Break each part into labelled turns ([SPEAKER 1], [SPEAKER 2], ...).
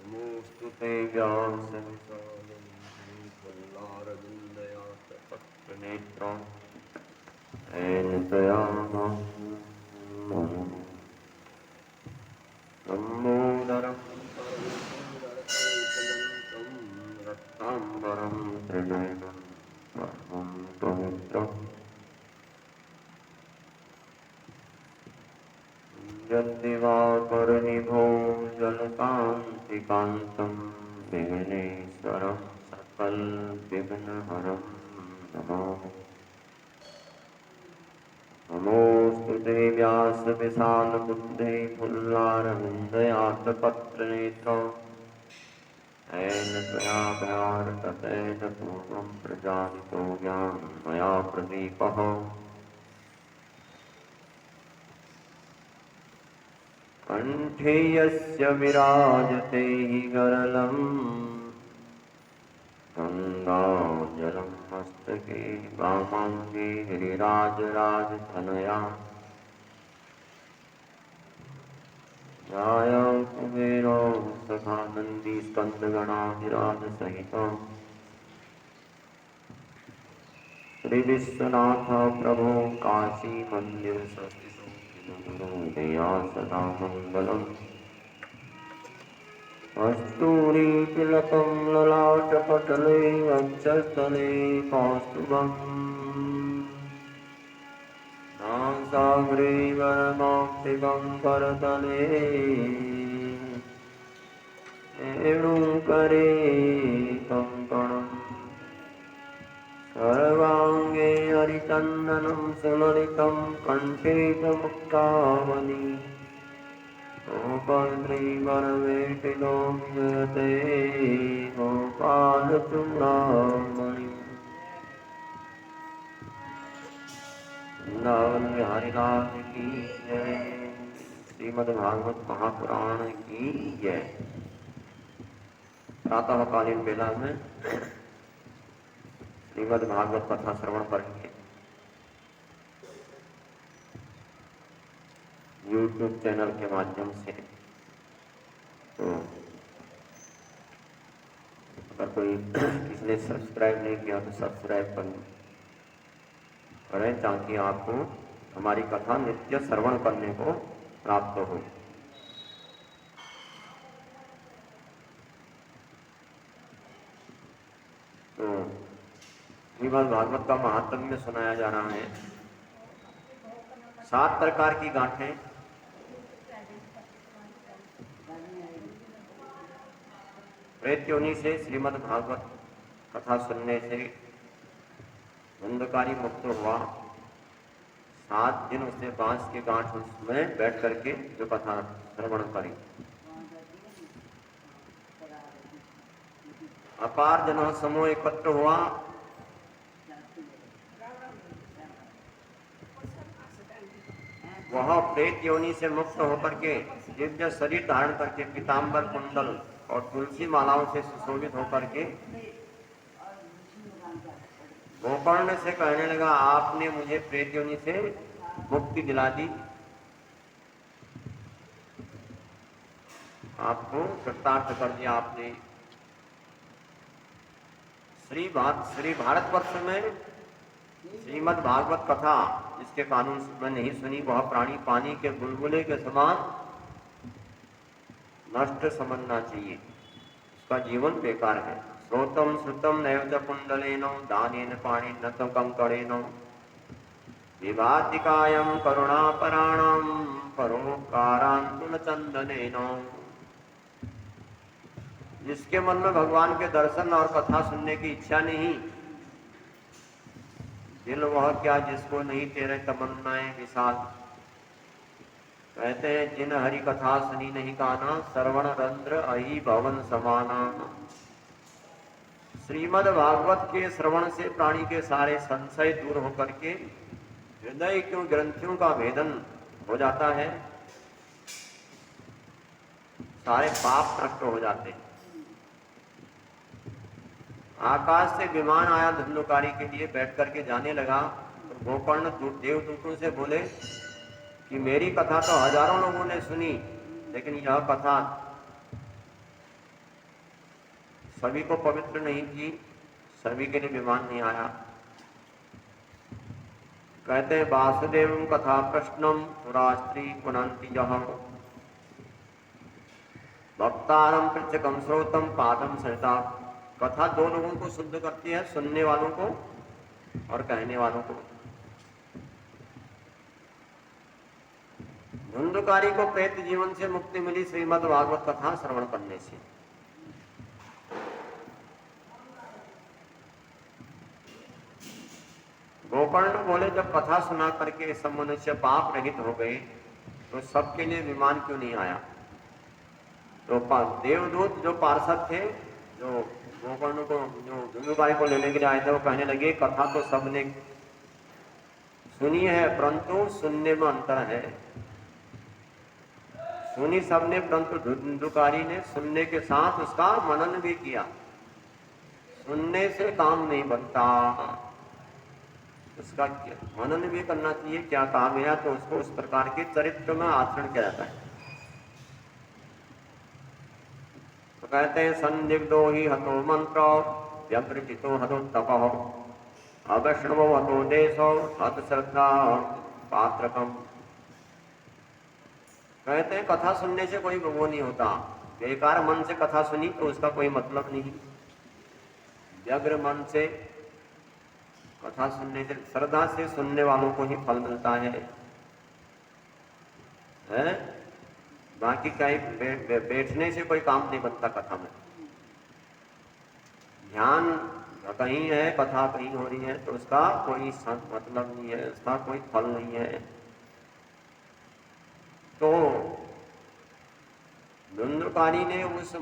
[SPEAKER 1] नमोऽस्तु ते व्यासविशालबुद्धिर्बलारविन्दयातपत्रनेत्रं येन त्वया लम्बोदरं परमसुन्दरकैकयन्तं रक्ताम्बरं त्रिनयनं परमं पवित्रम् यद्दिवाकरनिभो जलकान्तिकान्तं विघ्नेश्वरं सकलविघ्नहरं नमामि। नमोऽस्तु ते व्यासविशालबुद्धे फुल्लारविन्दयातपत्रनेत्र येन त्वया भारततेन पूर्वं प्रजालितो ज्ञानं मया प्रदीपः कण्ठे यस्य विराजते हि गरलम् गङ्गाजलं मस्तके वामाङ्गे गिरिराजराजतनया ध्यायां कुबेरो सखा नन्दीस्कन्दगणाधिराजसहितं श्रीविश्वनाथ प्रभो काशीमन्दिरस्थितो दया सदा मङ्गलम् कस्तूरीतिलकं ललाटपटले वक्षस्थले कौस्तुभम् नासाग्रे वरमाक्तिकं करतले वेणुकरे कङ्कणम् सर्वाङ्गे हरिचन्दनं सुललितं कण्ठे च मुक्तावली गोपालश्रीवरवेटिलो विजयते गोपालचूडामणि वृंदावन बिहारी लाल की जय। श्रीमद्भागवत महापुराण की जय। प्रातःकालीन वेला में श्रीमद्भागवत कथा श्रवण करेंगे। YouTube चैनल के माध्यम से। तो अगर कोई किसी ने सब्सक्राइब नहीं किया तो सब्सक्राइब करें ताकि आपको हमारी कथा नित्य श्रवण करने को प्राप्त हो। तो श्रीमद् भागवत का महात्म्य सुनाया जा रहा है। 7 प्रकार की गांठें प्रेत योनि से श्रीमद् भागवत कथा सुनने से अंधकारी मुक्त हुआ। 7 दिन उसने बांस की गांठ उसमें बैठ करके जो कथा श्रवण करी। अपार जनों समूह एकत्र हुआ। वह प्रेत योनि से मुक्त होकर के दिव्य शरीर धारण करके पीताम्बर कुंडल और तुलसी मालाओं से सुशोभित होकर के गोकर्ण से कहने लगा, आपने मुझे प्रेत योनि से मुक्ति दिला दी, आपको कृतार्थ कर दिया आपने। श्री भारतवर्ष में श्रीमद् भागवत कथा जिसके कानून में नहीं सुनी वह प्राणी पानी के बुलबुले के समान नष्ट समझना चाहिए। उसका जीवन बेकार है। श्रोतम श्रुतम नैव च कुंडलेन दानेन पाणिन न च कंकणेन विभातिकायं करुणापराणां परोपकारान्तु न चंदनेन। जिसके मन में भगवान के दर्शन और कथा सुनने की इच्छा नहीं, दिल वह क्या जिसको नहीं तेरे तमन्नाएं विशाल। कहते हैं जिन हरि कथा सुनी नहीं काना श्रवण रंध्र अहि भवन समाना। श्रीमद् भागवत के श्रवण से प्राणी के सारे संशय दूर होकर के हृदय की ग्रंथियों का भेदन हो जाता है, सारे पाप नष्ट हो जाते हैं। आकाश से विमान आया धुंधुकारी के लिए बैठ करके जाने लगा तो गोकर्ण देवदूतों से बोले कि मेरी कथा तो हजारों लोगों ने सुनी, लेकिन यह कथा सभी को पवित्र नहीं की, सभी के लिए विमान नहीं आया। कहते हैं वासुदेव कथा प्रश्नम पुरा स्त्री पुनंति जह भक्तारम पृच्छकम श्रोतम पादम सहिता। कथा दो लोगों को शुद्ध करती है, सुनने वालों को और कहने वालों को। धुंधकारी को प्रेत जीवन से मुक्ति मिली श्रीमद् भागवत कथा श्रवण करने से। गोकर्ण बोले जब कथा सुना करके सब मनुष्य पाप रहित हो गए तो सबके लिए विमान क्यों नहीं आया? तो देवदूत जो पार्षद थे, जो गोकर्ण को, जो धुंधकारी को लेने के लिए आए थे, वो कहने लगे कथा तो सबने सुनी है परंतु सुनने में अंतर है। सुनी सबने परंतु धुंधकारी ने सुनने के साथ उसका मनन भी किया। सुनने से काम नहीं बनता, उसका मनन भी करना चाहिए। क्या कहा गया तो उसको उस प्रकार के चरित्र में आचरण किया जाता है। तो कहते हैं संदिग्धो ही हतो मंत्र व्यग्रचितो हतो तपः अवैष्णवो हतो देशो हत श्रद्धा पात्रकम। कहते हैं कथा सुनने से कोई वो नहीं होता। बेकार मन से कथा सुनी तो उसका कोई मतलब नहीं। व्यग्र मन से कथा सुनने से, श्रद्धा से सुनने वालों को ही फल मिलता है? बाकी कहीं बैठने से कोई काम नहीं बनता कथा में। ध्यान कहीं है, कथा कहीं हो रही है तो उसका कोई मतलब नहीं है, उसका कोई फल नहीं है। तो धुंधकारी ने उस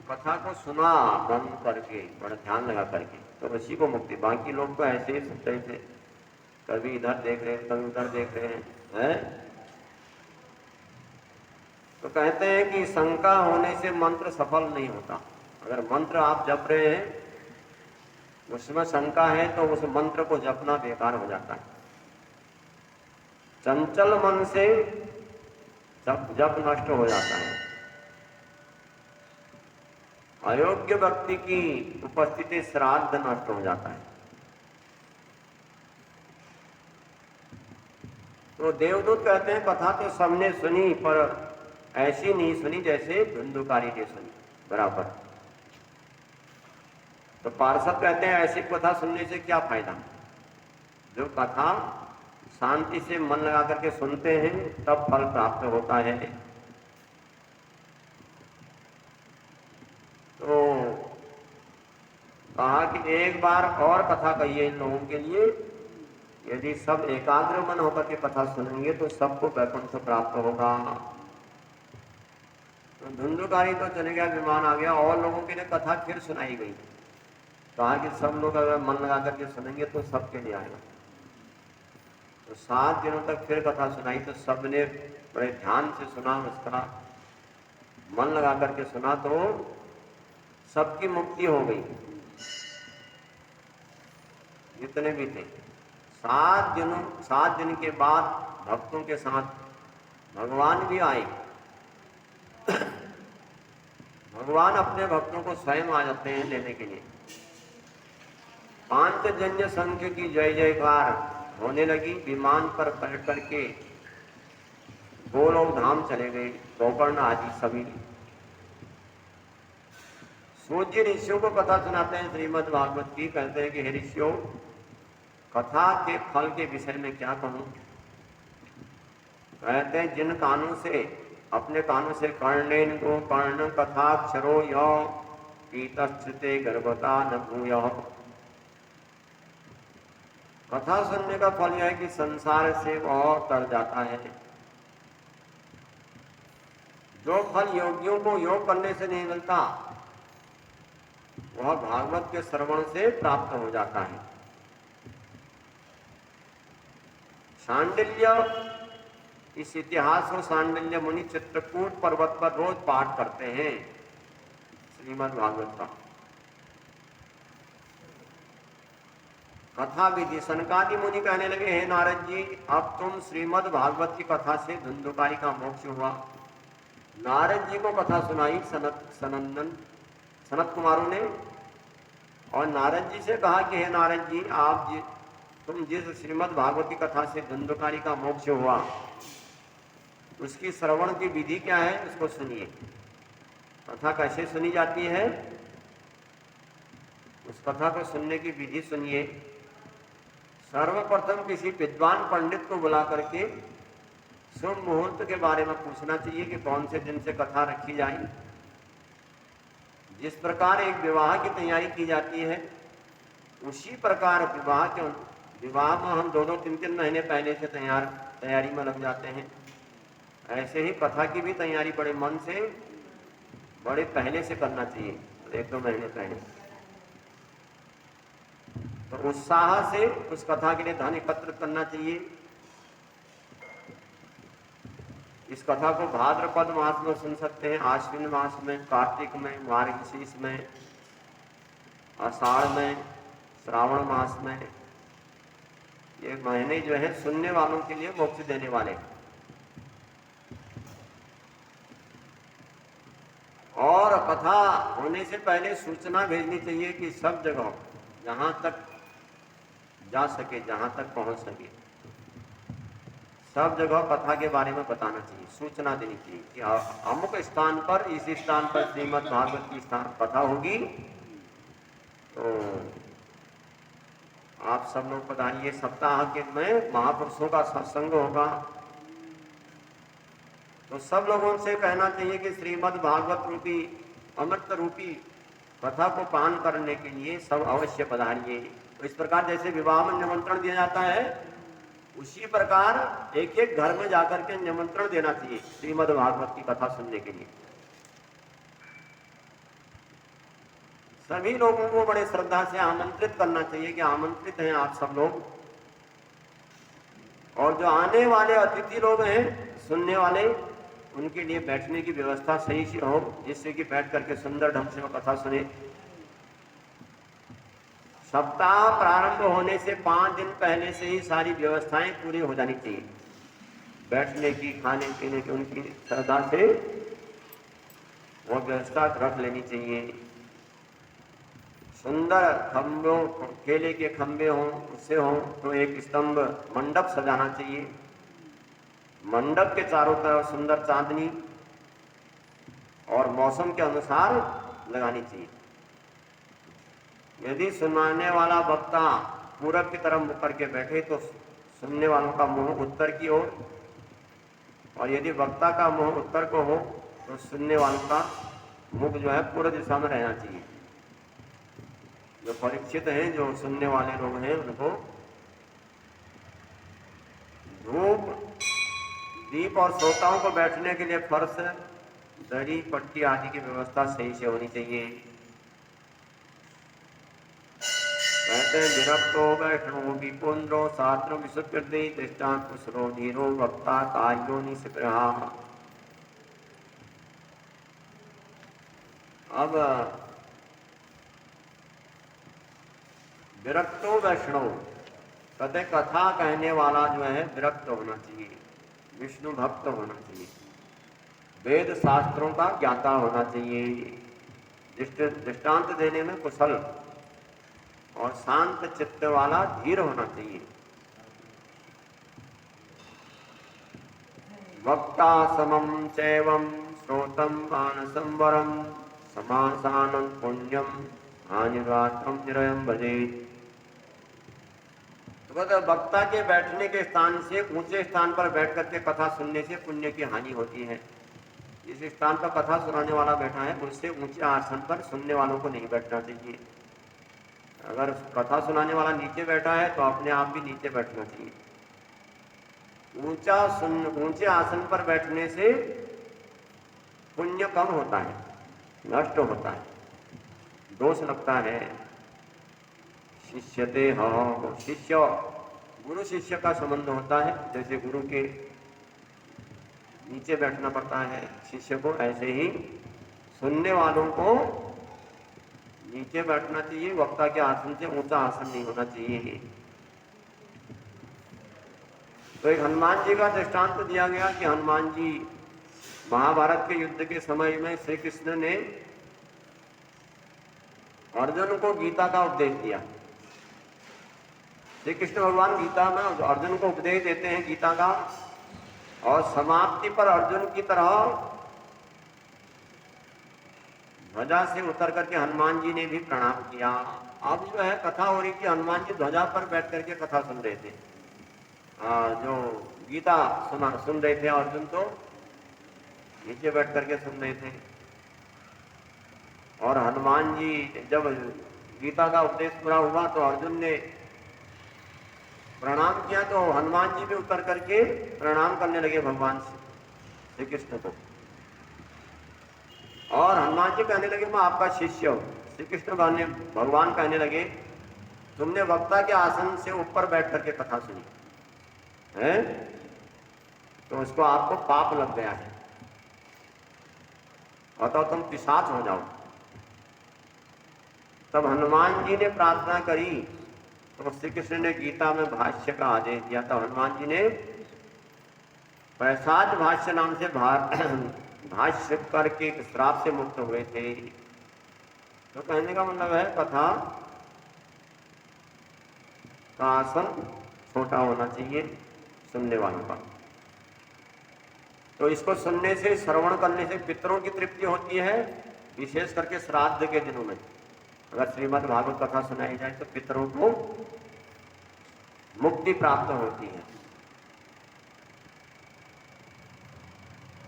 [SPEAKER 1] कथा को सुना मन करके, बड़ा ध्यान लगा करके, तो उसी को मुक्ति। बाकी लोग तो ऐसे ही सुनते थे, कभी इधर देख रहे हैं कभी उधर देख रहे हैं। तो कहते हैं कि शंका होने से मंत्र सफल नहीं होता। अगर मंत्र आप जप रहे हैं उसमें शंका है तो उस मंत्र को जपना बेकार हो जाता है। चंचल मन से जप नष्ट हो जाता है। अयोग्य व्यक्ति की उपस्थिति श्राद्ध नष्ट हो जाता है। तो देवदूत कहते हैं कथा तो सबने सुनी पर ऐसी नहीं सुनी जैसे धुंधकारी ने सुनी बराबर। तो पार्षद कहते हैं ऐसी कथा सुनने से क्या फायदा? जो कथा शांति से मन लगा करके सुनते हैं तब फल प्राप्त होता है। तो कहा कि एक बार और कथा कहिए इन लोगों के लिए। यदि सब एकाग्र मन होकर के कथा सुनेंगे तो सबको वैकुंठ प्राप्त होगा। तो धुंधकारी तो चले गया, विमान आ गया, और लोगों के लिए कथा फिर सुनाई गई। कहा कि सब लोग अगर मन लगा करके सुनेंगे तो सबके लिए आएगा। तो 7 दिनों तक फिर कथा सुनाई तो सबने बड़े ध्यान से सुना, उसका मन लगा करके सुना तो सबकी मुक्ति हो गई जितने भी थे। 7 दिन के बाद भक्तों के साथ भगवान भी आए। भगवान अपने भक्तों को स्वयं आ जाते हैं लेने के लिए। पांचजन्य संघ की जय जयकार होने लगी। विमान पर बैठ करके गोलोक धाम चले गए, गोकर्ण आदि सभी। सूर्य ऋषियों को कथा सुनाते हैं श्रीमद् भागवत की। कहते हैं कि हे ऋषियों, कथा के फल के विषय में क्या कहूं? कहते हैं जिन कानों से, अपने कानों से कर्णेन को कर्ण कथाक्षरो यः पीतश्चते गर्भता न भूयः। कथा सुनने का फल यह है कि संसार से वह तर जाता है। जो फल योगियों को योग करने से नहीं मिलता वह भागवत के श्रवण से प्राप्त हो जाता है। सांडिल्य, इस इतिहास को सांडिल्य मुनि चित्रकूट पर्वत पर रोज पाठ करते हैं श्रीमद् भागवत का। कथा विधि, सनकादि मुनि कहने लगे हे नारद जी, अब तुम श्रीमद् भागवत की कथा से धुंधकारी का मोक्ष हुआ। नारद जी को कथा सुनाई सनत कुमारों ने, और नारद जी से कहा कि हे नारद जी, तुम जिस श्रीमद् भागवत की कथा से धुंधकारी का मोक्ष हुआ, उसकी श्रवण की विधि क्या है, उसको सुनिए। कथा कैसे सुनी जाती है, उस कथा को सुनने की विधि सुनिए। सर्वप्रथम किसी विद्वान पंडित को बुला करके शुभ मुहूर्त के बारे में पूछना चाहिए कि कौन से दिन से कथा रखी जाए। जिस प्रकार एक विवाह की तैयारी की जाती है, उसी प्रकार विवाह में हम 2-3 महीने पहले से तैयारी में लग जाते हैं। ऐसे ही कथा की भी तैयारी बड़े मन से, बड़े पहले से करना चाहिए, 1-2 महीने पहले। तो उत्साह से उस कथा के लिए धन एकत्र करना चाहिए। इस कथा को भाद्रपद मास में सुन सकते हैं, आश्विन मास में, कार्तिक में, मार्गशीर्ष में, आषाढ़ में, श्रावण मास में। ये महीने जो है सुनने वालों के लिए मोक्ष देने वाले। और कथा होने से पहले सूचना भेजनी चाहिए कि सब जगह जहां तक जा सके, जहां तक पहुंच सके, सब जगह कथा के बारे में बताना चाहिए, सूचना देनी चाहिए कि अमुक स्थान पर, इस स्थान पर श्रीमद् भागवत की कथा होगी, तो आप सब लोग पधारिए। सप्ताह के में महापुरुषों का सत्संग होगा, तो सब लोगों से कहना चाहिए कि श्रीमद् भागवत रूपी, अमृत रूपी कथा को पान करने के लिए सब अवश्य पधारिए। तो इस प्रकार जैसे विवाह में निमंत्रण दिया जाता है, उसी प्रकार एक एक घर में जाकर के निमंत्रण देना चाहिए श्रीमद् भागवत की कथा सुनने के लिए। सभी लोगों को बड़े श्रद्धा से आमंत्रित करना चाहिए कि आमंत्रित हैं आप सब लोग। और जो आने वाले अतिथि लोग हैं, सुनने वाले, उनके लिए बैठने की व्यवस्था सही से हो, जिससे कि बैठ करके सुंदर ढंग से वो कथा सुने। सप्ताह प्रारंभ होने से 5 दिन पहले से ही सारी व्यवस्थाएं पूरी हो जानी चाहिए, बैठने की, खाने पीने की, उनकी श्रद्धा से वो व्यवस्था रख लेनी चाहिए। सुंदर खंभों, केले के खंभे हों, उससे हों, तो एक स्तंभ मंडप सजाना चाहिए। मंडप के चारों तरफ सुंदर चांदनी और मौसम के अनुसार लगानी चाहिए। यदि सुनाने वाला वक्ता पूरब की तरफ मुख करके बैठे तो सुनने वालों का मुंह उत्तर की ओर, और यदि वक्ता का मुंह उत्तर को हो तो सुनने वालों का मुख जो है पूर्व दिशा में रहना चाहिए। जो परीक्षित हैं, जो सुनने वाले लोग हैं, उनको धूप, दीप और श्रोताओं को बैठने के लिए फर्श, दरी, पट्टी आदि की व्यवस्था सही से होनी चाहिए। कहते हैं विरक्तो वैष्णो विपुंद्रो शास्त्र विसुकृति दृष्टांत कुशलो धीरो वक्ता कार्यो निष्प्रहा। अब विरक्तो वैष्णव कहते कथा कहने वाला जो है विरक्त होना चाहिए, विष्णु भक्त होना चाहिए, वेद शास्त्रों का ज्ञाता होना चाहिए, दृष्टांत देने में कुशल और शांत चित्त वाला धीर होना चाहिए। वक्ता समम चैवम श्रोतम मानसं वरम समासानं पुण्यम हानिरात्रम निरयम भजे। तो वक्ता के बैठने के स्थान से ऊंचे स्थान पर बैठ करके कथा सुनने से पुण्य की हानि होती है। जिस स्थान पर कथा सुनाने वाला बैठा है, उससे ऊंचे आसन पर सुनने वालों को नहीं बैठना चाहिए। अगर कथा सुनाने वाला नीचे बैठा है तो अपने आप भी नीचे बैठना चाहिए। ऊंचे आसन पर बैठने से पुण्य कम होता है, नष्ट होता है, दोष लगता है। शिष्यते हाँ, शिष्य गुरु शिष्य का संबंध होता है। जैसे गुरु के नीचे बैठना पड़ता है शिष्य को, ऐसे ही सुनने वालों को नीचे बैठना चाहिए। वक्ता के आसन से ऊंचा आसन नहीं होना चाहिए। तो एक हनुमान जी का दृष्टांत दिया गया कि हनुमान जी महाभारत के युद्ध के समय में श्री कृष्ण ने अर्जुन को गीता का उपदेश दिया। श्री कृष्ण भगवान गीता में अर्जुन को उपदेश देते हैं गीता का, और समाप्ति पर अर्जुन की तरह ध्वजा से उतर करके हनुमान जी ने भी प्रणाम किया। अब जो है कथा हो रही थी, हनुमान जी ध्वजा पर बैठ करके कथा सुन रहे थे, जो गीता सुन रहे थे, अर्जुन तो नीचे बैठ करके सुन रहे थे। और हनुमान जी जब गीता का उपदेश पूरा हुआ तो अर्जुन ने प्रणाम किया, तो हनुमान जी भी उतर करके प्रणाम करने लगे भगवान श्री कृष्ण को। और हनुमान जी कहने लगे मैं आपका शिष्य हूं। श्री कृष्ण भगवान कहने लगे तुमने वक्ता के आसन से ऊपर बैठ करके कथा सुनी है, तो उसको आपको पाप लग गया है, अतः तुम पिशाच हो जाओ। तब हनुमान जी ने प्रार्थना करी तो श्री कृष्ण ने गीता में भाष्य का आदेश दिया। तब हनुमान जी ने पैसाच भाष्य नाम से भाष्य करके श्राप से मुक्त हुए थे। तो कहने का मतलब है कथा का आसन छोटा होना चाहिए सुनने वालों का। तो इसको सुनने से, श्रवण करने से पितरों की तृप्ति होती है, विशेष करके श्राद्ध के दिनों में अगर श्रीमद् भागवत कथा सुनाई जाए तो पितरों को मुक्ति प्राप्त होती है।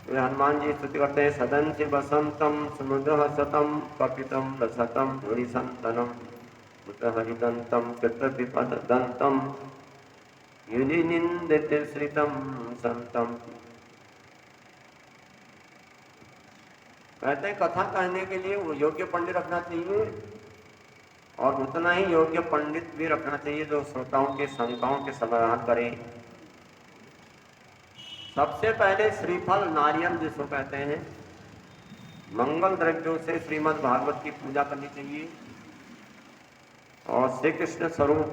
[SPEAKER 1] हनुमान जी स्तुति करते हैं सदंसि वसंतम सुमुदः सतम कपितम रसतम धुरि संतनम हरिदंतम कृतविपदंतम युधि निंदित श्रितम संतम। कहते हैं कथा कहने के लिए वो योग्य पंडित रखना चाहिए, और उतना ही योग्य पंडित भी रखना चाहिए जो श्रोताओं के शंकाओं के समाधान करे। सबसे पहले श्रीफल नारियल जिसको कहते हैं, मंगल द्रव्यों से श्रीमद् भागवत की पूजा करनी चाहिए। और श्री कृष्ण स्वरूप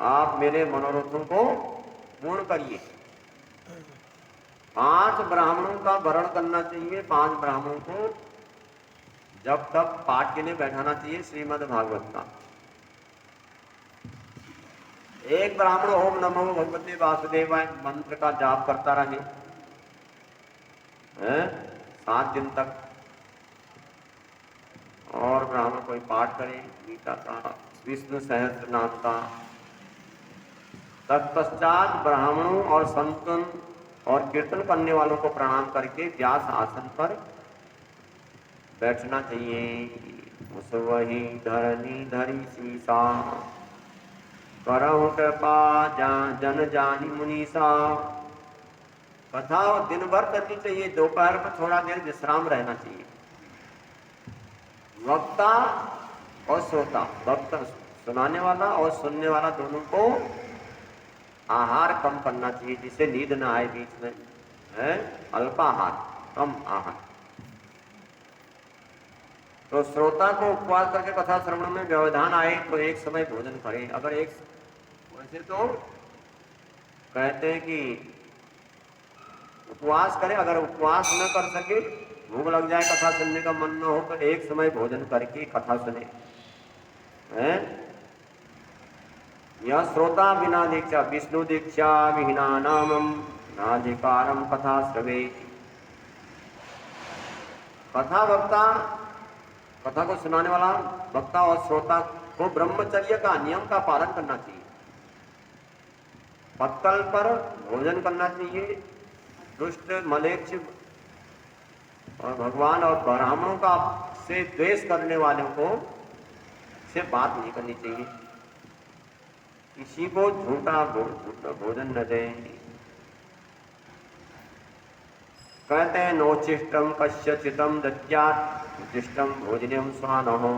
[SPEAKER 1] आप मेरे मनोरथों को पूर्ण करिए। 5 ब्राह्मणों का वरण करना चाहिए। 5 ब्राह्मणों को जब तक पाठ के लिए बैठाना चाहिए श्रीमद् भागवत का। एक ब्राह्मण ओम नमो भगवते वासुदेवाय मंत्र का जाप करता रहे 7 दिन तक, और ब्राह्मण कोई पाठ करे गीता का, विष्णु सहस्त्र नाम का। तत्पश्चात ब्राह्मणों और संतों और कीर्तन करने वालों को प्रणाम करके व्यास आसन पर बैठना चाहिए। उस वही धरनी धरी सीसा करहु कृपा जन जानी मुनीसा। कथा दिन भर करनी चाहिए, दोपहर में थोड़ा देर विश्राम रहना चाहिए। वक्ता और श्रोता, वक्ता सुनाने वाला और सुनने वाला दोनों को आहार कम करना चाहिए जिससे नींद ना आए बीच में, है अल्पाहार, कम आहार। तो श्रोता को उपवास करके कथा श्रवण में व्यवधान आए तो एक समय भोजन करे। अगर एक वैसे तो कहते हैं कि उपवास करे, अगर उपवास न कर सके, भूख लग जाए, कथा सुनने का मन न हो, तो एक समय भोजन करके कथा सुने। यह श्रोता बिना दीक्षा विष्णु दीक्षा विहीना नामम नाधिकारम कथा श्रवे। कथा वक्ता, कथा को सुनाने वाला वक्ता और श्रोता को ब्रह्मचर्य का नियम का पालन करना चाहिए। पत्तल पर भोजन करना चाहिए। दुष्ट मलेच्छ और भगवान और ब्राह्मणों का से द्वेष करने वालों को से बात नहीं करनी चाहिए। किसी को झूठा भोजन न दें। कहते हैं नोचिष्टम कस्यचितम दद्यात् उचिष्टम भोजनम स्वानहो।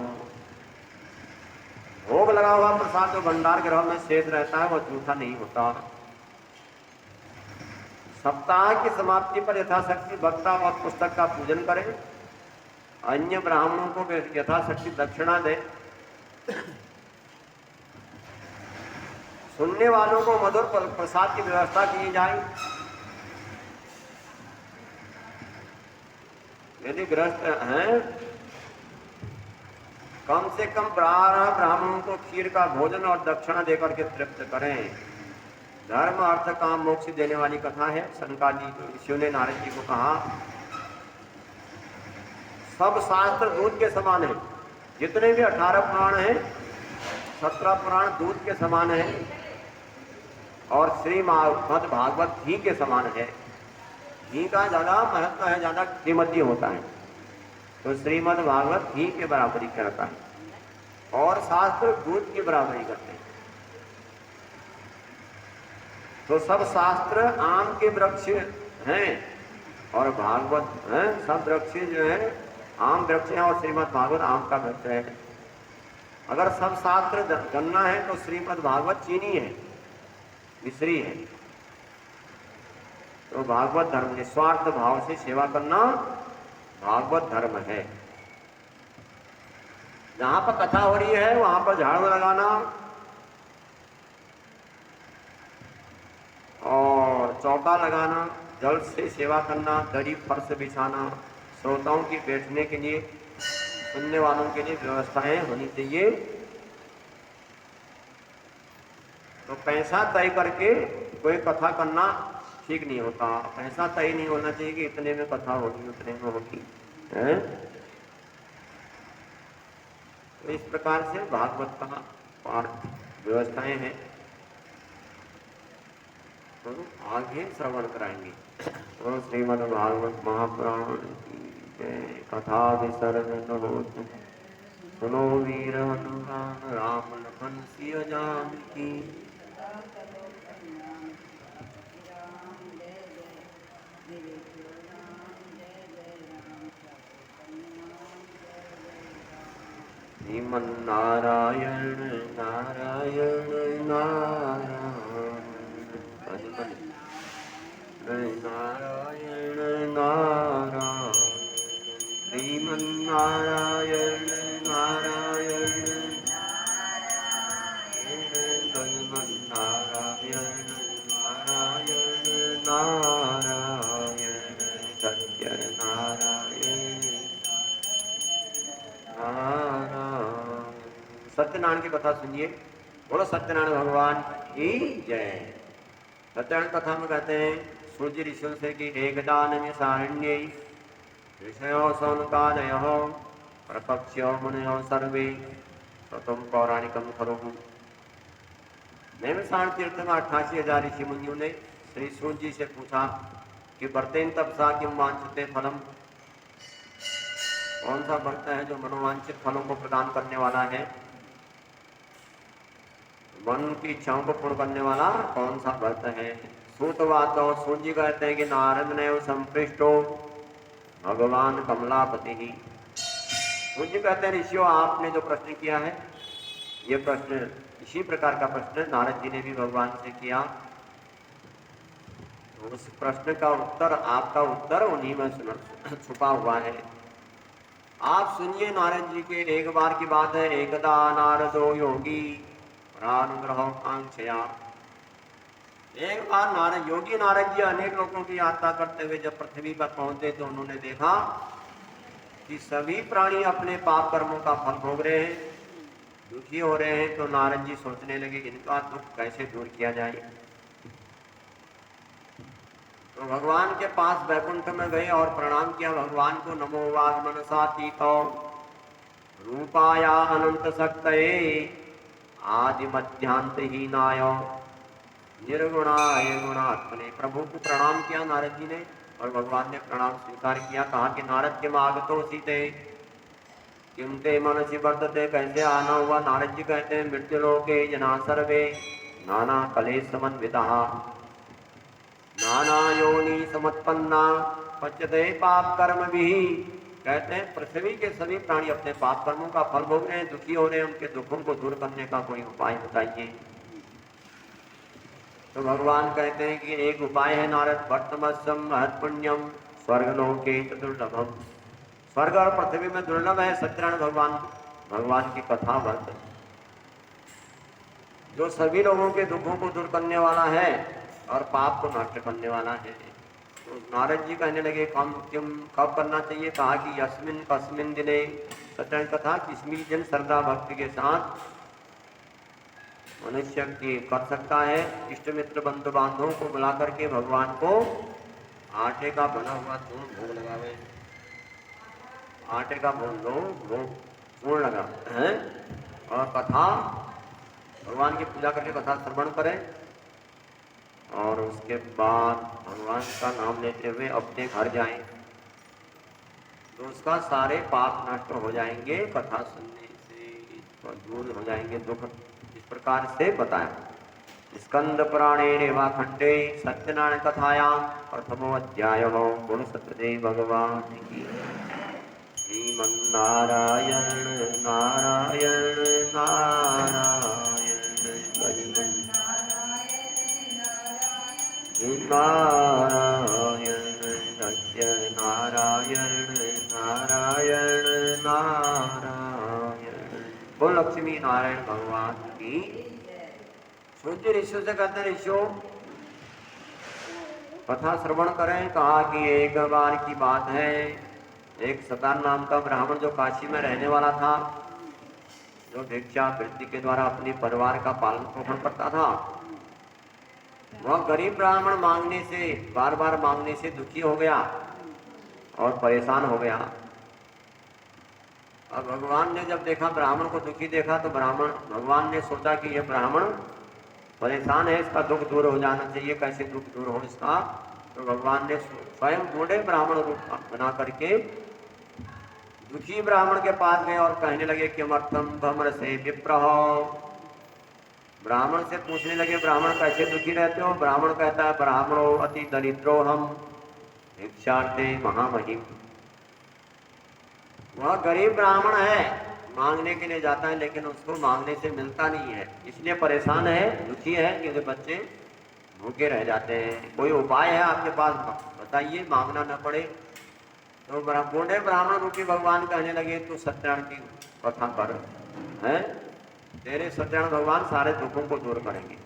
[SPEAKER 1] भोग लगा हुआ प्रसाद जो भंडार ग्रह में शेष रहता है वह झूठा नहीं होता। सप्ताह की समाप्ति पर यथाशक्ति वक्ता और पुस्तक का पूजन करें। अन्य ब्राह्मणों को यथाशक्ति दक्षिणा दें। सुनने वालों को मधुर प्रसाद की व्यवस्था की जाए। यदि ग्रस्त हैं कम से कम 12 ब्राह्मणों को खीर का भोजन और दक्षिणा देकर के तृप्त करें। धर्म अर्थ काम मोक्ष देने वाली कथा है। सनकादि ऋषियों ने नारद जी को कहा, सब शास्त्र दूध के समान है। जितने भी 18 पुराण हैं, 17 पुराण दूध के समान है और श्रीमद् भागवत घी के समान है। घी का ज्यादा महत्व है, ज्यादा कीमती होता है, तो श्रीमद् भागवत घी के बराबरी करता है और शास्त्र दूध की बराबरी करते हैं। तो सब शास्त्र आम के वृक्ष हैं और भागवत हैं, सब वृक्ष जो है आम वृक्ष है और श्रीमद् भागवत आम का वृक्ष है। अगर सब शास्त्र गन्ना है तो श्रीमद् भागवत चीनी है, मिश्री है। तो भागवत धर्म, निस्वार्थ भाव से सेवा करना भागवत धर्म है। जहां पर कथा हो रही है वहां पर झाड़ू लगाना और चौका लगाना, जल से सेवा करना, दरी फर्श बिछाना, श्रोताओं की बैठने के लिए, सुनने वालों के लिए व्यवस्थाएं होनी चाहिए। तो पैसा तय करके कोई कथा करना ठीक नहीं होता। पैसा तय नहीं होना चाहिए कि इतने में कथा होगी, उतने में होगी, है? तो इस प्रकार से भागवत का पाठ व्यवस्थाएं हैं। तो आगे श्रवण कराएंगे। तो श्रीमद् भागवत महापुराण की जय। कथा विसर्जन होतु सुनो वीर हनुमान, राम लखन सिय जानकी। श्रीमन्नारायण नारायण नारायण, नारायण नारायण, श्रीमन्नारायण नारायण नारायण नारायण नारायण, सत्यनारायण नारायण। सत्यनारायण की कथा सुनिए। बोलो सत्यनारायण भगवान की जय। सत्यनारायण कथा में कहते हैं सूर्य ऋषियों से कि एकदा नैमिषारण्ये ऋषयो सौनकादयः प्रपक्ष्यो मुनयो सर्वे ततम पौराणिकम खलु। नैमिषारण्य तीर्थ में 88,000 ऋषि मुनियों ने श्री सूर्य जी से पूछा कि वर्तेन तपसा किम वांछते फलम, कौन सा व्रत है जो मनोवांछित फलों को प्रदान करने वाला है, मन की इच्छाओं को पूर्ण करने वाला कौन सा व्रत है। सूतवातो सूर्य जी कहते हैं कि नारद ने संपृष्टो भगवान कमलापति ही। सूर्य कहते हैं ऋषियों आपने जो प्रश्न किया है ये प्रश्न इसी प्रकार का प्रश्न नारद जी ने भी भगवान से किया। उस प्रश्न का उत्तर, आपका उत्तर उन्हीं में छुपा हुआ है। आप सुनिए नारद जी के। एक बार की बात है, एकदा नारदो योगी प्रानुग्रह कांक्षया। एक बार नारद योगी नारद जी अनेक लोगों की यात्रा करते हुए जब पृथ्वी पर पहुंचे तो उन्होंने देखा कि सभी प्राणी अपने पाप कर्मों का फल भोग रहे हैं, दुखी हो रहे हैं। तो नारद जी सोचने लगे इनका दुख कैसे दूर किया जाए। तो भगवान के पास वैकुंठ में गए और प्रणाम किया भगवान को। नमो वाग्मनसातीतो रूपाया अनंत शक्तये आदि मध्यांतहीनाय निर्गुणाय गुणात्मने। प्रभु को प्रणाम किया नारद जी ने और भगवान ने प्रणाम स्वीकार किया। कहा कि नारद के मागतो सीते किम ते मनसि वर्तते, कैसे आना हुआ। नारद जी कहते हैं मृत्युलोके जना सर्वे नाना कलेश समन्वितः नाना योनि समत्पन्ना पच्यते पाप कर्म भी। कहते हैं पृथ्वी के सभी प्राणी अपने पाप कर्मों का फल भोग रहे हैं, दुखी हो रहे हैं, उनके दुखों को दूर करने का कोई उपाय बताइए। तो भगवान कहते हैं कि एक उपाय है नारद, वर्तमस्यम महत् पुण्यम स्वर्गलोके दुर्लभम। स्वर्ग और पृथ्वी में दुर्लभ है सत्यनारायण भगवान की कथा वर्त, जो सभी लोगों के दुखों को दूर करने वाला है और पाप को नष्ट करने वाला है। तो नारद जी कहने लगे कब करना चाहिए। कहा कि यस्मिन कस्मिन दिने सत्यनारायण कथा किसमी जन श्रद्धा भक्ति के साथ मनुष्य की कर सकता है। इष्ट मित्र बंधु बांधवों को बुला करके भगवान को आटे का बना हुआ भोग लगावे, आटे का भोग चूर्ण लगा है, और कथा भगवान की पूजा करके कथा श्रवण करें, और उसके बाद भगवान का नाम लेते हुए अपने घर जाएं, तो उसका सारे पाप नष्ट हो जाएंगे, कथा सुनने से दूर हो जाएंगे दुख। इस प्रकार से बताया। स्कंद पुराणे रेवा खंडे सत्यनारायण कथायां प्रथमो अध्याय गुण सत्यदेव भगवान की। श्रीमन्नारायण नारायण नारायण नारायण सत्य नारायण नारायण नारायण। बोल लक्ष्मी नारायण भगवान की। सूर्य ऋषि से कहते हैं, ऋषियों कथा श्रवण करें। कहा कि एक बार की बात है, एक सतान नाम का ब्राह्मण जो काशी में रहने वाला था, जो भिक्षा वृत्ति के द्वारा अपने परिवार का पालन पोषण करता था, वह गरीब ब्राह्मण मांगने से, बार बार मांगने से दुखी हो गया और परेशान हो गया। अब भगवान ने जब देखा, ब्राह्मण को दुखी देखा, तो भगवान ने सोचा कि यह ब्राह्मण परेशान है, इसका दुख दूर हो जाना चाहिए, कैसे दुख दूर हो इसका। तो भगवान ने स्वयं बूढ़े ब्राह्मण रूप बना करके दुखी ब्राह्मण के पास गए और कहने लगे कि किमर्थम भ्रमर से विप्रह। ब्राह्मण से पूछने लगे, ब्राह्मण कैसे दुखी रहते हो। ब्राह्मण कहता है, ब्राह्मणो अति दरिद्रो हम भिक्षार्थे महामहिम। वह गरीब ब्राह्मण है, मांगने के लिए जाता है, लेकिन उसको मांगने से मिलता नहीं है, इसलिए परेशान है, दुखी है, क्योंकि बच्चे भूखे रह जाते हैं। कोई उपाय है आपके पास, बताइए, मांगना न पड़े। तो बूढ़े ब्राह्मण रूपी भगवान कहने लगे, तू सत्यनारायण की कथा कर, है, तेरे सत्यनारायण भगवान सारे दुखों को दूर करेंगे,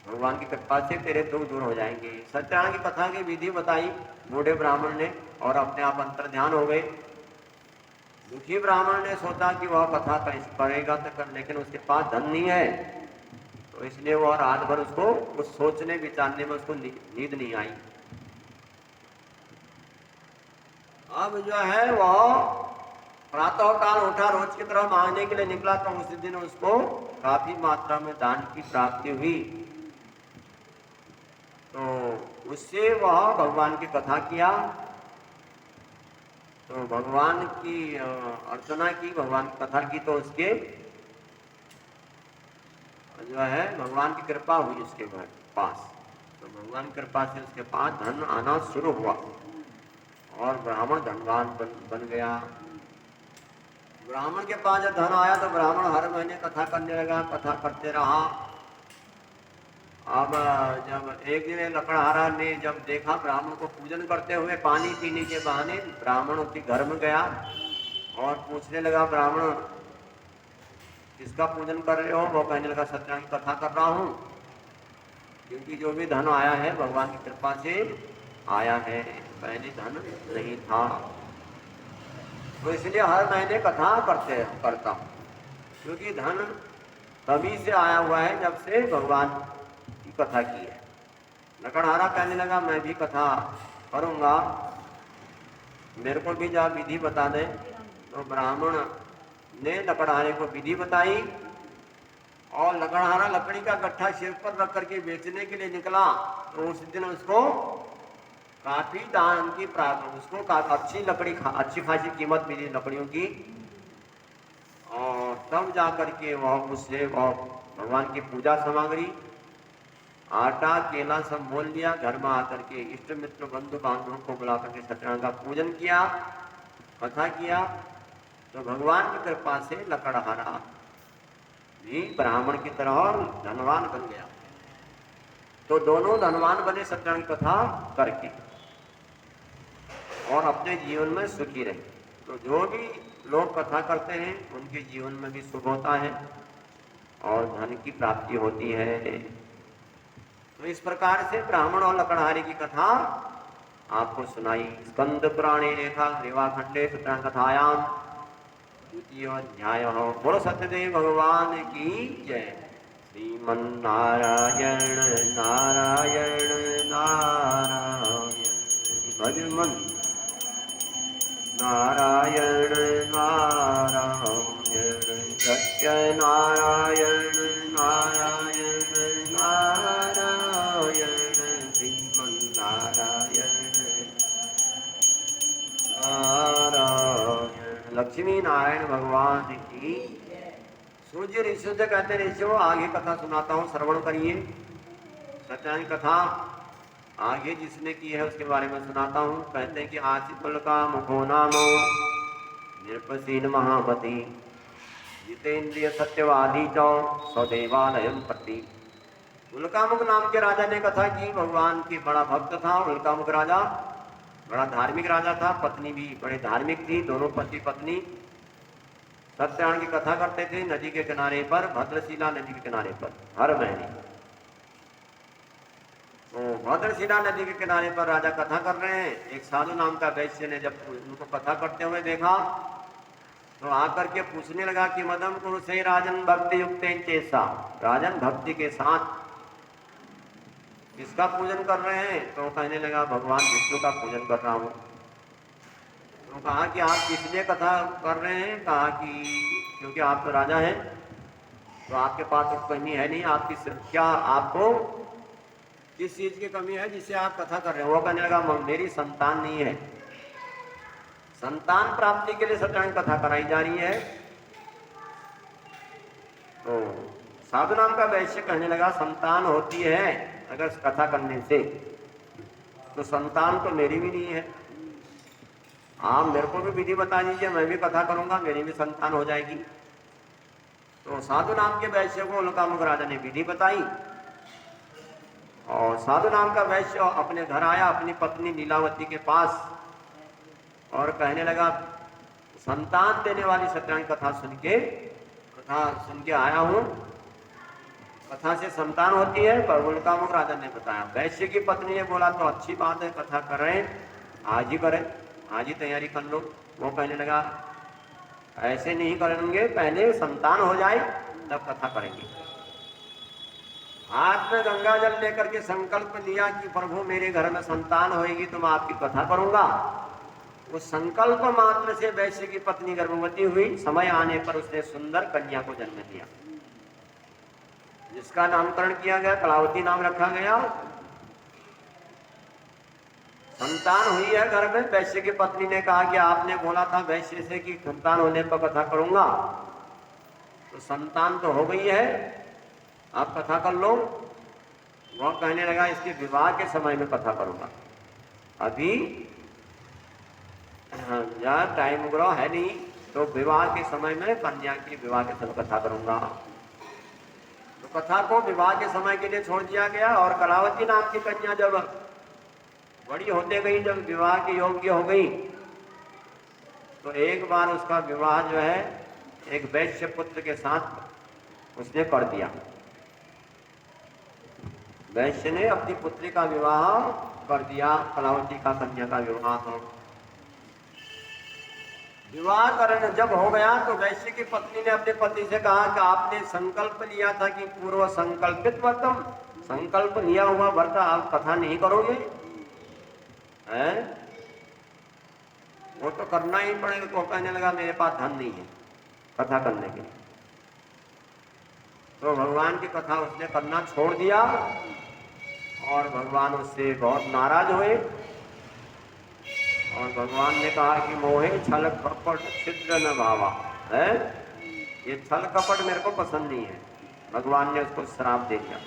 [SPEAKER 1] भगवान की कृपा से तेरे दुख दूर हो जाएंगे। सत्यनारायण की कथा की विधि बताई बूढ़े ब्राह्मण ने, और अपने आप अंतर ध्यान हो गए। दुखी ब्राह्मण ने सोचा कि वह कथा करेगा तो कर, लेकिन उसके पास धन नहीं है, तो इसलिए वह रात भर उसको कुछ सोचने विचारने में उसको नींद नहीं आई। अब जो है वह प्रातः काल उठा, रोज की तरह मांगने के लिए निकला, तो उसी दिन उसको काफी मात्रा में दान की प्राप्ति हुई। तो उससे वह भगवान की कथा किया, तो भगवान की अर्चना की, भगवान की कथा की, तो उसके जो है भगवान की कृपा हुई उसके पास। तो भगवान की कृपा से उसके पास धन आना शुरू हुआ और ब्राह्मण धनवान बन गया। ब्राह्मण के पास जब धन आया तो ब्राह्मण हर महीने कथा करने लगा, कथा करते रहा। अब जब एक दिन लकड़हारा ने जब देखा ब्राह्मण को पूजन करते हुए पानी पीने के बहाने, ब्राह्मण उसके घर में गया और पूछने लगा, ब्राह्मण किसका पूजन कर रहे हो। वो कहने लगा, सत्यनारायण की कथा कर रहा हूँ, क्योंकि जो भी धन आया है भगवान की कृपा से आया है, पहले धन नहीं था, तो इसलिए हर महीने कथा करता हूँ, क्योंकि धन तभी से आया हुआ है जब से भगवान की कथा की है। लकड़हारा कहने लगा, मैं भी कथा करूँगा, मेरे को भी जा विधि बता दे। तो ब्राह्मण ने लकड़हारे को विधि बताई, और लकड़हारा लकड़ी का गट्ठा सिर पर रख करके बेचने के लिए निकला। तो उस दिन उसको काफी दाम की प्राप्त, उसको अच्छी खासी कीमत मिली लकड़ियों की, और तब जाकर के वह उससे भगवान की पूजा सामग्री, आटा केला सब मोल लिया, घर में आकर के इष्ट मित्र बंधु बांधवों को बुला करके सत्यनारायण का पूजन किया, कथा किया। तो भगवान की कृपा से लकड़हारा भी ब्राह्मण की तरह धनवान बन गया। तो दोनों धनवान बने सत्यनारायण की कथा करके, और अपने जीवन में सुखी रहे। तो जो भी लोग कथा करते हैं उनके जीवन में भी सुख होता है और धन की प्राप्ति होती है। तो इस प्रकार से ब्राह्मण और लकड़हारे की कथा आपको सुनाई। स्कंद पुराणे रेखा रेवाखंडे सत्यनारायण कथायाम द्वितीय अध्याय। बोलो सत्यदेव भगवान की जय। श्रीमन्नारायण नारायण नारायण भजमन नारायण नारायण सत्य नारायण नारायण नारायण श्रीमन्नारायण नारायण। लक्ष्मी नारायण भगवान की। सूर्य ऋषि से कहते ऋषियों आगे कथा सुनाता हूँ, श्रवण करिए। सत्यान कथा आगे जिसने की है उसके बारे में सुनाता हूँ। कहते हैं कि आसिफल का मुखो नामो निर्पसीन महापति जितेंद्रिय सत्यवादी चौ सौदेवालयम पति। उल्कामुख नाम के राजा ने कथा की। भगवान की बड़ा भक्त था उल्कामुख राजा, बड़ा धार्मिक राजा था। पत्नी भी बड़े धार्मिक थी। दोनों पति पत्नी सत्यनारायण की कथा करते थे नदी के किनारे पर, भद्रशिला नदी के किनारे पर हर महीने। तो भद्रशिला नदी के किनारे पर राजा कथा कर रहे हैं। एक साधु नाम का वैश्य ने जब उनको कथा करते हुए देखा तो आकर के पूछने लगा कि मदम पुरुष से राजन भक्ति युक्त चेसा, राजन भक्ति के साथ किसका पूजन कर रहे हैं? तो कहने लगा भगवान विष्णु का पूजन कर रहा हूँ। तो कहा कि आप किस लिए कथा कर रहे हैं? कहा कि क्योंकि आप तो राजा हैं, तो आपके पास तो कमी है नहीं, आपकी क्या आपको किस चीज की कमी है जिससे आप कथा कर रहे हैं? वो कहने लगा मेरी संतान नहीं है, संतान प्राप्ति के लिए सत्यनारायण कथा कराई जा रही है। तो साधु नाम का वैश्य कहने लगा संतान होती है अगर कथा करने से, तो संतान तो मेरी भी नहीं है। आप मेरे को भी विधि बता दीजिए, मैं भी कथा करूंगा, मेरी भी संतान हो जाएगी। तो साधु नाम के वैश्य को उल्कामुख राजा ने विधि बताई और साधु नाम का वैश्य अपने घर आया अपनी पत्नी लीलावती के पास और कहने लगा संतान देने वाली सत्यनारायण कथा सुन के आया हूँ, कथा से संतान होती है। पर उल्कामुख राजा ने बताया। वैश्य की पत्नी ने बोला तो अच्छी बात है, कथा कर रहे हैं, आज ही करें, आज ही तैयारी कर लो। वो कहने लगा ऐसे नहीं करेंगे, पहले संतान हो जाए तब कथा करेंगे। हाथ में गंगा जल लेकर के संकल्प लिया कि प्रभु मेरे घर में संतान होएगी तो मैं आपकी कथा करूंगा। वो संकल्प मात्र से वैश्य की पत्नी गर्भवती हुई। समय आने पर उसने सुंदर कन्या को जन्म दिया जिसका नामकरण किया गया, कलावती नाम रखा गया। संतान हुई है घर में। वैश्य की पत्नी ने कहा कि आपने बोला था वैश्य से कि संतान होने पर कथा करूंगा, तो संतान तो हो गई है, आप कथा कर लो। वह कहने लगा इसके विवाह के समय में कथा करूंगा, अभी यार टाइम ग्रह है नहीं, तो विवाह के समय में कन्या की विवाह के समय कथा करूंगा। तो कथा को विवाह के समय के लिए छोड़ दिया गया। और कलावती नाम की कन्या जब बड़ी होते गई, जब विवाह की योग्य हो गई, तो एक बार उसका विवाह जो है एक वैश्य पुत्र के साथ उसने कर दिया। वैश्य ने अपनी पुत्री का विवाह कर दिया, कलावती का कन्या का विवाह हो। विवाह करने जब हो गया तो वैश्य की पत्नी ने अपने पति से कहा कि आपने संकल्प लिया था कि पूर्व संकल्पित व्रतम, संकल्प लिया हुआ व्रत आप कथा नहीं करोगे हैं? वो तो करना ही पड़ेगा। तो कहने लगा मेरे पास धन नहीं है कथा करने के लिए। तो भगवान की कथा उसने करना छोड़ दिया और भगवान उससे बहुत नाराज हुए और भगवान ने कहा कि मोहे छल कपट छिद्र न भावा है, ये छल कपट मेरे को पसंद नहीं है। भगवान ने उसको श्राप दे दिया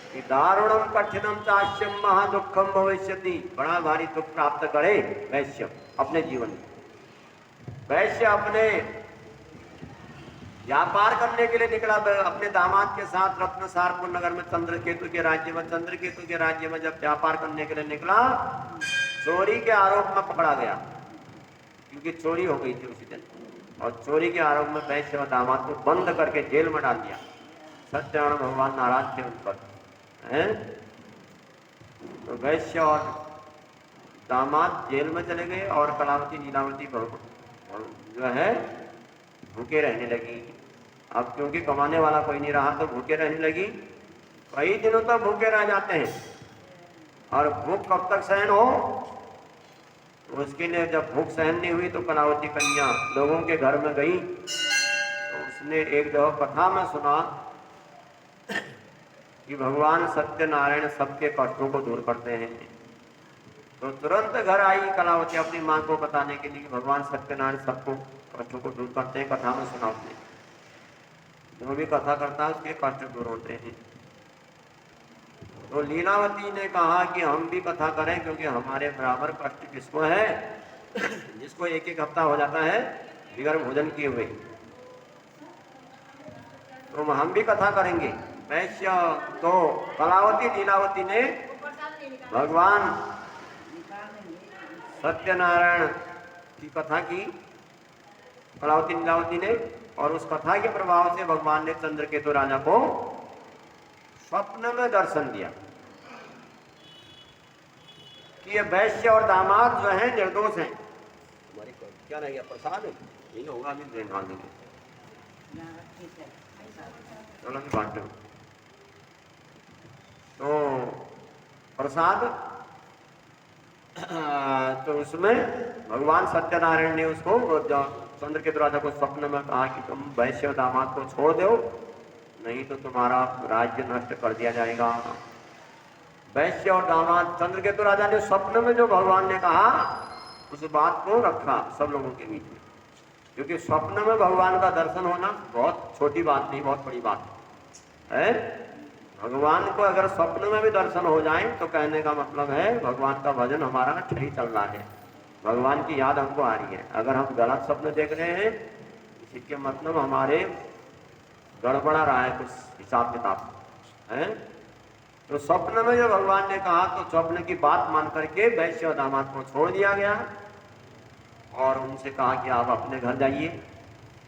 [SPEAKER 1] कि दारुणम कठिनम चाश्यम महादुखम भविष्यति, बड़ा भारी दुख प्राप्त करे वैश्य अपने जीवन में। वैश्य अपने व्यापार करने के लिए निकला अपने दामाद के साथ रत्नसारपुर नगर में चंद्रकेतु के राज्य में जब व्यापार करने के लिए निकला, चोरी के आरोप में पकड़ा गया क्योंकि चोरी हो गई थी उसी दिन। और चोरी के आरोप में वैश्य और दामाद को बंद करके जेल में डाल दिया। सत्यनारायण भगवान नाराज थे उन पर हैं। तो वैश्य और दामाद जेल में चले गए और कलावती लीलावती जो है भूखे रहने लगी। अब क्योंकि कमाने वाला कोई नहीं रहा तो भूखे रहने लगी। कई दिनों तक भूखे रह जाते हैं और भूख कब तक सहन हो, उसके लिए जब भूख सहन नहीं हुई तो कलावती कन्या लोगों के घर में गई। तो उसने एक जगह कथा में सुना कि भगवान सत्यनारायण सबके कष्टों को दूर करते हैं। तो तुरंत घर आई कलावती अपनी मां को बताने के लिए कि भगवान सत्यनारायण सबको कष्टों को दूर करते हैं। कथा में सुना उसने, जो भी कथा करता है उसके कष्ट दूर होते हैं। तो लीलावती ने कहा कि हम भी कथा करें, क्योंकि हमारे बराबर कष्ट किसको है जिसको एक एक हफ्ता हो जाता है बिगर भोजन किए हुए। तो हम भी कथा करेंगे। वैश्य तो कलावती लीलावती ने भगवान सत्यनारायण की कथा की, कलावती लीलावती ने, और उस कथा के प्रभाव से भगवान ने चंद्रकेतु राजा को स्वप्न में दर्शन दिया कि ये वैश्य और दामाद जो है निर्दोष हैं। हमारी क्या रह गया, प्रसाद यही होगा, अभी देख खा लेंगे। चलो अभी बांटो। तो प्रसाद, तो उसमें भगवान सत्यनारायण ने उसको चंद्रकेतु राजा को स्वप्न में कहा कि तुम वैश्य दामाद को छोड़ दो, नहीं तो तुम्हारा राज्य नष्ट कर दिया जाएगा। वैश्य और दामाद, चंद्रकेतु राजा ने स्वप्न में जो भगवान ने कहा उस बात को रखा सब लोगों के बीच में, क्योंकि स्वप्न में भगवान का दर्शन होना बहुत छोटी बात नहीं, बहुत बड़ी बात है। भगवान को अगर स्वप्न में भी दर्शन हो जाए तो कहने का मतलब है भगवान का भजन हमारा ठीक चल रहा है, भगवान की याद हमको आ रही है। अगर हम गलत स्वप्न देख रहे हैं इसके मतलब हमारे गड़बड़ा रहा है कुछ हिसाब किताब है। तो स्वप्न में जो भगवान ने कहा तो स्वप्न की बात मान करके वैश्य और दामाद को छोड़ दिया गया और उनसे कहा कि आप अपने घर जाइए।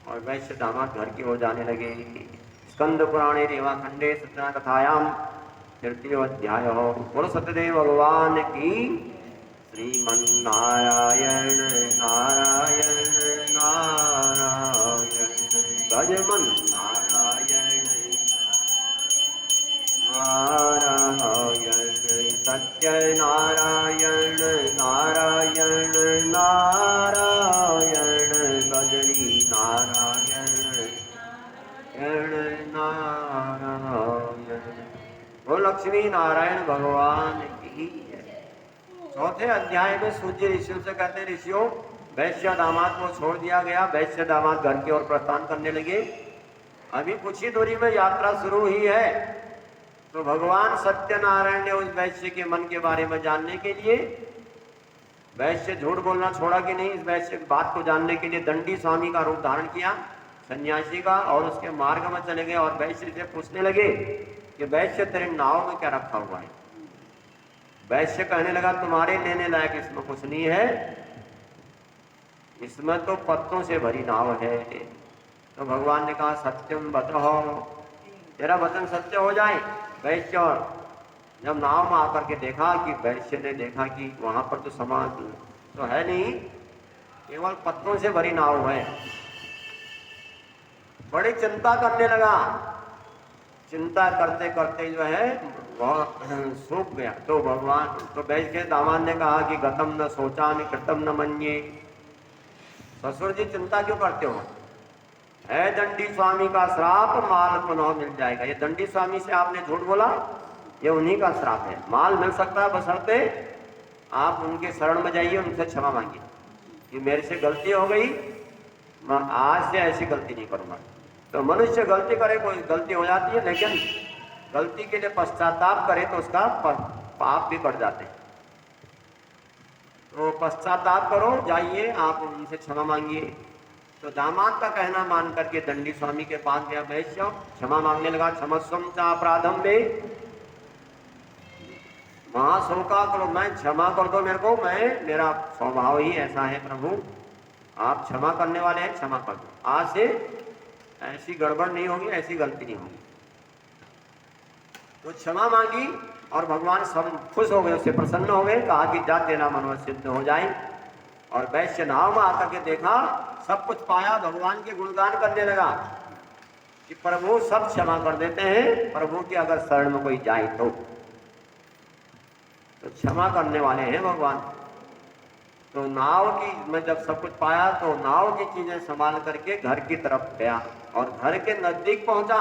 [SPEAKER 1] और वैश्य दामाद घर की ओर जाने लगे। स्कंद पुराणे रेवाखंडे सत्या कथायाम तृतीयोऽध्याय। बोलो सत्यदेव भगवान की। श्रीमन्नारायण नारायण नारायण भजमन नारायण नारायण सत्यनारायण नारायण नारायण बद्री नारायण नारायण। वो लक्ष्मी नारायण भगवान की। चौथे अध्याय में सूर्य ऋषियों से कहते हैं, ऋषियों वैश्य दामाद को छोड़ दिया गया। वैश्य दामाद घर की ओर प्रस्थान करने लगे। अभी कुछ ही दूरी में यात्रा शुरू हुई है तो भगवान सत्यनारायण ने उस वैश्य के मन के बारे में जानने के लिए, वैश्य झूठ बोलना छोड़ा कि नहीं, इस वैश्य बात को जानने के लिए दंडी स्वामी का रूप धारण किया, सन्यासी का, और उसके मार्ग में चले गए और वैश्य से पूछने लगे कि वैश्य तेरे नाव में क्या रखा हुआ है। वैश्य कहने लगा तुम्हारे लेने लायक इसमें कुछ नहीं है, इसमें तो पत्तों से भरी नाव है। तो भगवान ने कहा सत्यम बतहो, तेरा वचन सत्य हो जाए। वैश्य जब नाव में आकर के देखा कि वैश्य ने देखा कि वहां पर तो सामान तो है नहीं, केवल पत्तों से भरी नाव है। बड़ी चिंता करने लगा। चिंता करते करते जो है वह सूख गया। तो भगवान तो वैश्य दामाद ने कहा कि गतम न सोचामि कृतम न मन्ये। ससुर जी चिंता क्यों करते हो, है दंडी स्वामी का श्राप, माल पुनः मिल जाएगा। ये दंडी स्वामी से आपने झूठ बोला, ये उन्हीं का श्राप है। माल मिल सकता है बशर्ते आप उनके शरण में जाइए, उनसे क्षमा मांगिए कि मेरे से गलती हो गई, मैं आज से ऐसी गलती नहीं करूंगा। तो मनुष्य गलती करे, कोई गलती हो जाती है, लेकिन गलती के लिए पश्चाताप करे तो उसका पाप भी कट जाते हैं। तो पश्चाताप करो, जाइए आप उनसे क्षमा मांगिए। तो दामाद का कहना मान करके दंडी स्वामी के पास गया वैश्य, क्षमा मांगने लगा। क्षमस्वम चापराधम में महाशोका करो, मैं क्षमा कर दो मेरे को, मैं मेरा स्वभाव ही ऐसा है प्रभु, आप क्षमा करने वाले हैं, क्षमा कर दो। आज से ऐसी गड़बड़ नहीं होगी, ऐसी गलती नहीं होगी। तो क्षमा मांगी और भगवान सब खुश हो गए, उससे प्रसन्न हो गए, कहा कि जा तेरा मनोरथ सिद्ध हो जाए। और वैश्य नाव में आकर के देखा, सब कुछ पाया, भगवान के गुणगान करने लगा कि प्रभु सब क्षमा कर देते हैं, प्रभु की अगर शरण में कोई जाए तो क्षमा करने वाले हैं भगवान। तो नाव की मैं जब सब कुछ पाया तो नाव की चीजें संभाल करके घर की तरफ गया और घर के नजदीक पहुंचा।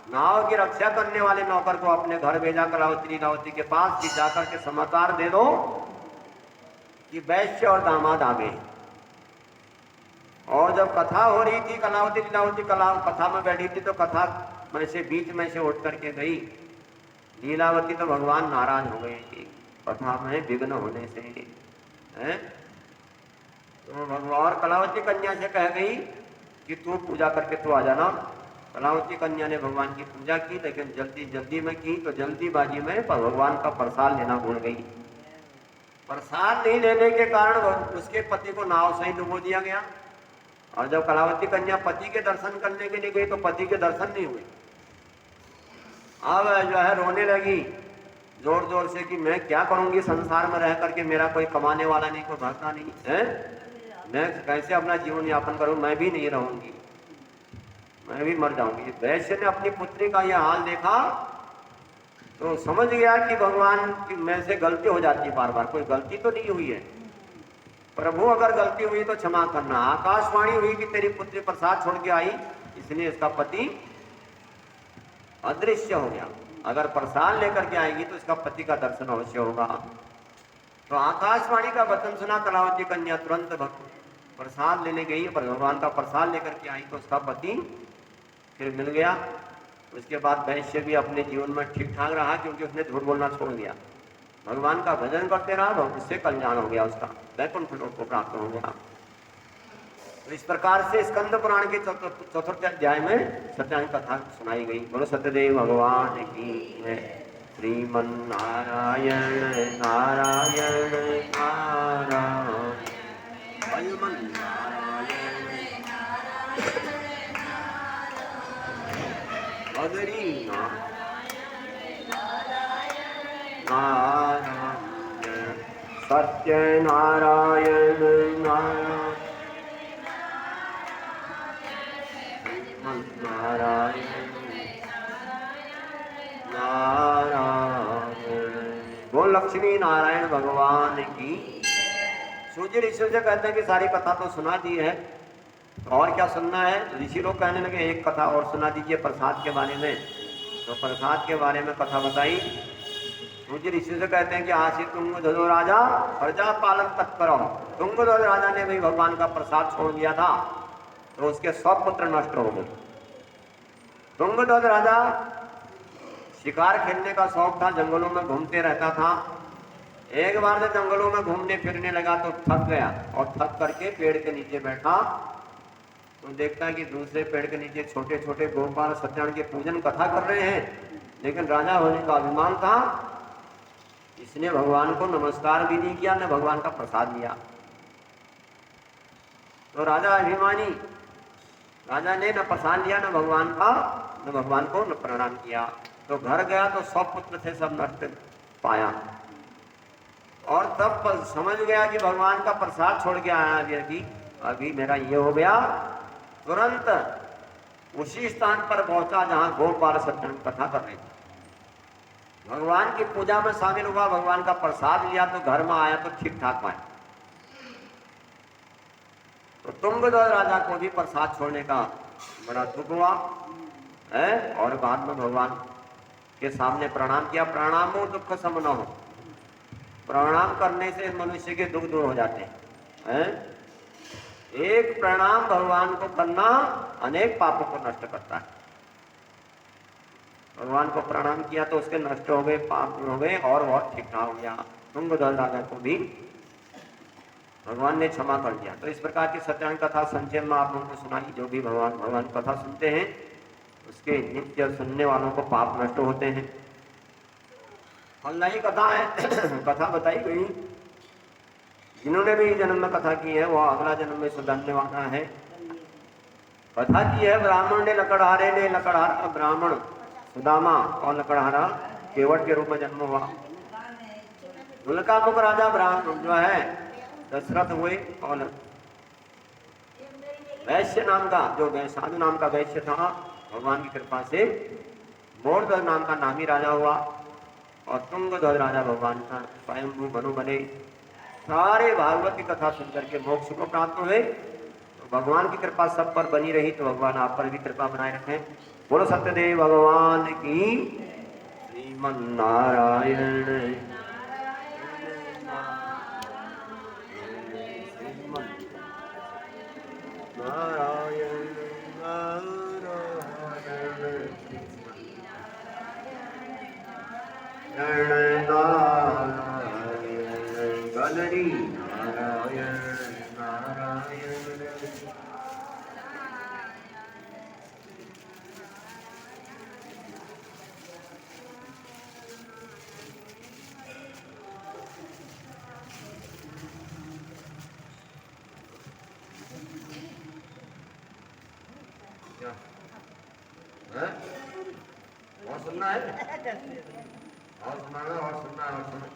[SPEAKER 1] नाव की रक्षा करने वाले नौकर को अपने घर भेजा कलावती लीलावती के पास कि जाकर के समाचार दे दो कि वैश्य और दामाद आ गए। और जब कथा हो रही थी, कलावती लीलावती कथा में बैठी थी, तो कथा में से बीच में से उठ करके गई लीलावती, तो भगवान नाराज हो गए कि कथा में विघ्न होने से है। तो भगवान कलावती कन्या से कह गई कि तू पूजा करके तू आ जाना। कलावती कन्या ने भगवान की पूजा की, लेकिन जल्दी में की तो जल्दीबाजी में भगवान का प्रसाद लेना भूल गई। प्रसाद नहीं लेने के कारण उसके पति को नाव से ही डुबो दिया गया। और जब कलावती कन्या पति के दर्शन करने के लिए गई तो पति के दर्शन नहीं हुए। अब जो है रोने लगी जोर जोर से कि मैं क्या करूंगी संसार में रह करके, मेरा कोई कमाने वाला नहीं, कोई भरता नहीं है, मैं कैसे अपना जीवन यापन करूं, मैं भी नहीं रहूंगी, मैं भी मर जाऊंगी। वैश्य ने अपनी पुत्री का यह हाल देखा तो समझ गया कि भगवान की मैं से गलती हो जाती है, बार बार कोई गलती तो नहीं हुई है, प्रभु अगर गलती हुई तो क्षमा करना। आकाशवाणी हुई कि तेरी पुत्री प्रसाद छोड़ के आई, इसलिए इसका पति अदृश्य हो गया। अगर प्रसाद लेकर के आएगी तो इसका पति का दर्शन अवश्य होगा। तो आकाशवाणी का वचन सुना कलावती कन्या तुरंत प्रसाद लेने गई, पर भगवान का प्रसाद लेकर के आई तो उसका पति फिर मिल गया। उसके बाद वैश्य भी अपने जीवन में ठीक ठाक रहा, क्योंकि उसने झूठ बोलना छोड़ दिया, भगवान का भजन करते रहा, तो उससे कल्याण हो गया, उसका वैकुंठ लोक को प्राप्त हो गया। तो इस प्रकार से स्कंद पुराण के चतुर्थ अध्याय में सत्यान कथा सुनाई गई। बोलो सत्यदेव भगवान की है। श्रीमन नारायण नारायण नारायण बदरी नारायण सत्य नारायण नारायण नारायण नारायण। बोल लक्ष्मी नारायण भगवान की। सूर्य ऋषि से कहते हैं कि सारी कथा तो सुना दी है, और क्या सुनना है। ऋषि लोग कहने लगे एक कथा और सुना दीजिए प्रसाद के बारे में। तो प्रसाद के बारे में कथा बताई। सूर्य ऋषि से कहते हैं कि आशी तुंगध्वज राजा प्रजा पालन तत्पर। तुंगध्वज राजा ने भी भगवान का प्रसाद छोड़ दिया था, तो उसके 100 पुत्र नष्ट हो गए। तुंगध्वज राजा शिकार खेलने का शौक था, जंगलों में घूमते रहता था। एक बार जब जंगलों में घूमने फिरने लगा तो थक गया, और थक करके पेड़ के नीचे बैठा तो देखता है कि दूसरे पेड़ के नीचे छोटे छोटे गोपाल सत्यान के पूजन कथा कर रहे हैं, लेकिन राजा होने का अभिमान था, इसने भगवान को नमस्कार भी नहीं किया, न भगवान का प्रसाद लिया। तो राजा अभिमानी, राजा ने न प्रसाद लिया, न भगवान का, न भगवान को न प्रणाम किया। तो घर गया तो 100 पुत्र थे, सब नष्ट पाया, और तब समझ गया कि भगवान का प्रसाद छोड़ के आया कि अभी मेरा ये हो गया। तुरंत उसी स्थान पर पहुंचा जहां गोपाल सत्यान कथा कर रहे थे, भगवान की पूजा में शामिल हुआ, भगवान का प्रसाद लिया, तो घर में आया तो ठीक ठाक पाया। तो तुंगध्वज राजा को भी प्रसाद छोड़ने का बड़ा दुख हुआ है, और बाद में भगवान के सामने प्रणाम किया। प्रणामो दुख सम न हो, प्रणाम करने से मनुष्य के दुख दूर हो जाते हैं। एक प्रणाम भगवान को करना अनेक पापों को नष्ट करता है। भगवान को प्रणाम किया तो उसके नष्ट हो गए, पाप हो गए, और बहुत ठीक ठाक हो गया। तुंगध्वज राजा को भी भगवान ने क्षमा कर दिया। तो इस प्रकार की सत्यान कथा संक्षेप में आप लोगों को सुनाई। जो भी भगवान कथा सुनते हैं उसके नित्य सुनने वालों को पाप नष्ट होते हैं। फलदायी कथा है, कथा बताई गई। जिन्होंने भी जन्म में कथा की है वह अगला जन्म में सुधरने वाला है। कथा की है ब्राह्मण ने लकड़हारे ने, लकड़हारा ब्राह्मण सुदामा और लकड़हारा केवट के रूप में जन्म हुआ। उनका मुख राजा ब्राह्मण जो है दशरथ हुए, और वैश्य नाम का जो साधु नाम का वैश्य था, भगवान की कृपा से मोरध्वज नाम का नामी राजा हुआ, और तुंगध्वज राजा भगवान का स्वयंभू मनु बने। सारे भागवत की कथा सुनकर के मोक्ष को प्राप्त हुए। तो भगवान की कृपा सब पर बनी रही, तो भगवान आप पर भी कृपा बनाए रखें। बोलो सत्यदेव भगवान की। श्रीमन नारायण नारायण नारायण गलरी नारायण नारायण। और सुनना है, और सुनाना, और सुनना है, और सुनना।